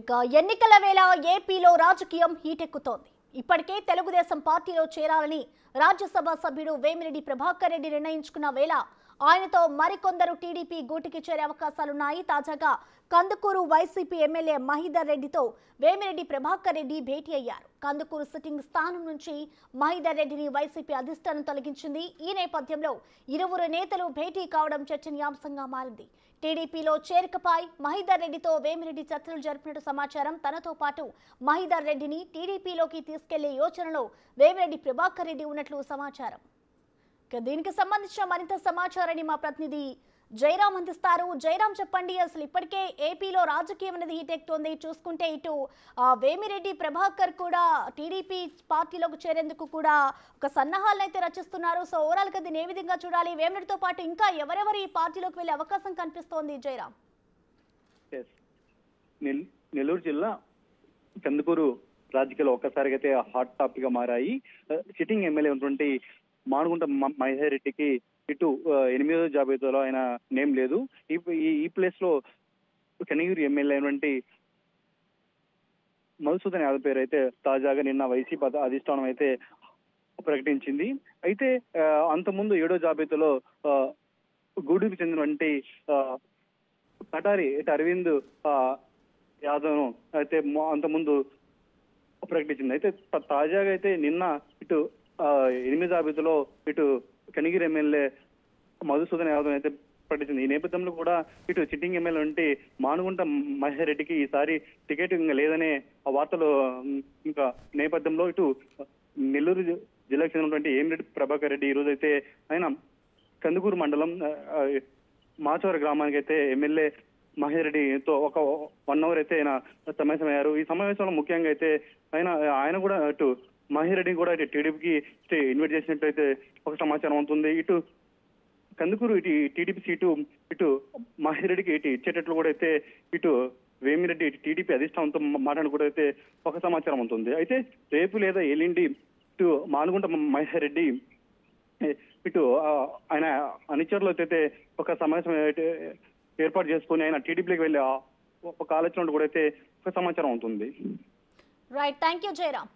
ఇక ఎన్నికల వేళ ఏపీలో రాజకీయం హీటెక్కుతోంది. ఇప్పటికే తెలుగుదేశం పార్టీలో చేరాలని రాజ్యసభ సభ్యుడు వేమిరెడ్డి ప్రభాకర్ రెడ్డి నిర్ణయించుకున్న వేళ ఆయనతో మరికొందరు టీడీపీ గూటికి చేరే అవకాశాలున్నాయి. తాజాగా కందుకూరు వైసీపీ ఎమ్మెల్యే మహీధర్ రెడ్డితో వేమిరెడ్డి ప్రభాకర్ రెడ్డి భేటీ అయ్యారు. కందుకూరు సిట్టింగ్ స్థానం నుంచి మహీధర్ రెడ్డిని వైసీపీ అధిష్టానం తొలగించింది. ఈ నేపథ్యంలో ఇరువురు నేతలు భేటీ కావడం చర్చనీయాంశంగా మారింది. టీడీపీలో చేరికపై మహీధర్ రెడ్డితో వేమిరెడ్డి చర్చలు జరిపినట్టు సమాచారం. తనతో పాటు మహీధర్ రెడ్డిని టీడీపీలోకి తీసుకెళ్లే యోచనలో వేమిరెడ్డి ప్రభాకర్ రెడ్డి ఉన్నట్లు సమాచారం. దీనికి సంబంధించిన మరింత సమాచారాన్ని మా ప్రతినిధి జయరాం అందిస్తారు. జయరాం, చెప్పండి, అసలు ఇప్పటికే ఏపీలో రాజకీయం అనేది హీటెక్కుతోంది. చూసుకుంటే ఇటు వేమిరెడ్డి ప్రభాకర్ కూడా టీడీపీ పార్టీలోకి చేరేందుకు కూడా ఒక సన్నాహాలను అయితే రచిస్తున్నారు. సో ఓవరాల్ గా దీన్ని ఏ విధంగా చూడాలి? వేమిరెడ్డితో పాటు ఇంకా ఎవరెవరు ఈ పార్టీలోకి వెళ్లే అవకాశం కనిపిస్తోంది జయరాం? నెల్లూరు జిల్లా కందుకూరు రాజకీయాలు ఒక్కసారిగా అయితే హాట్ టాపిక్ గా మారాయి. సిట్టింగ్ ఎమ్మెల్యే ఉన్నటువంటి మానుగుంట మహేధర్ రెడ్డికి ఇటు 8వ జాబితాలో ఆయన నేమ్ లేదు. ఈ ప్లేస్ లో కనిగిరి ఎమ్మెల్యే అయినటువంటి మధుసూదన్ యాదవ్ పేరు అయితే తాజాగా నిన్న వైసీపీ అధిష్టానం అయితే ప్రకటించింది. అయితే అంతకుముందు 7వ జాబితాలో గూడూరుకు చెందినటువంటి కటారి అరవింద్ యాదవ్ అయితే అంతకుముందు ప్రకటించింది. అయితే తాజాగా అయితే నిన్న ఇటు 8వ జాబితాలో ఇటు కనిగిరి ఎమ్మెల్యే మధుసూదన్ యాదవ్ అయితే ప్రకటించింది. ఈ నేపథ్యంలో కూడా ఇటు సిట్టింగ్ ఎమ్మెల్యే ఉంటే మానుగుంట మహేధర్ రెడ్డికి ఈసారి టికెట్ ఇంకా లేదనే వార్తలు ఇంకా నేపథ్యంలో ఇటు నెల్లూరు జిల్లాకు చెందినటువంటి వేమిరెడ్డి ప్రభాకర్ రెడ్డి ఈ రోజు అయితే ఆయన కందుకూరు మండలం మాచవరం గ్రామానికి అయితే ఎమ్మెల్యే మహేధర్ రెడ్డితో ఒక 1 అవర్ అయితే ఆయన సమావేశమయ్యారు. ఈ సమావేశంలో ముఖ్యంగా అయితే ఆయన కూడా ఇటు మహేధర్ రెడ్డిని కూడా ఇటు టీడీపీకి ఇన్వైట్ చేసినట్లయితే ఒక సమాచారం అవుతుంది. ఇటు కందుకూరు ఇటు టీడీపీ సీటు ఇటు మహేధర్ రెడ్డికి ఇటు ఇచ్చేటట్లు కూడా అయితే ఇటు వేమిరెడ్డి టీడీపీ అధిష్టానంతో మాట్లాడి కూడా అయితే ఒక సమాచారం ఉంటుంది. అయితే రేపు లేదా ఎల్లుండి ఇటు మానుగుంట మహేధర్ రెడ్డి ఇటు ఆయన అనుచరులతో అయితే ఒక సమావేశం ఏర్పాటు చేసుకుని ఆయన టీడీపీలోకి వెళ్ళి ఒక ఆలోచన కూడా అయితే ఒక సమాచారం అవుతుంది. Right, thank you Jayaram.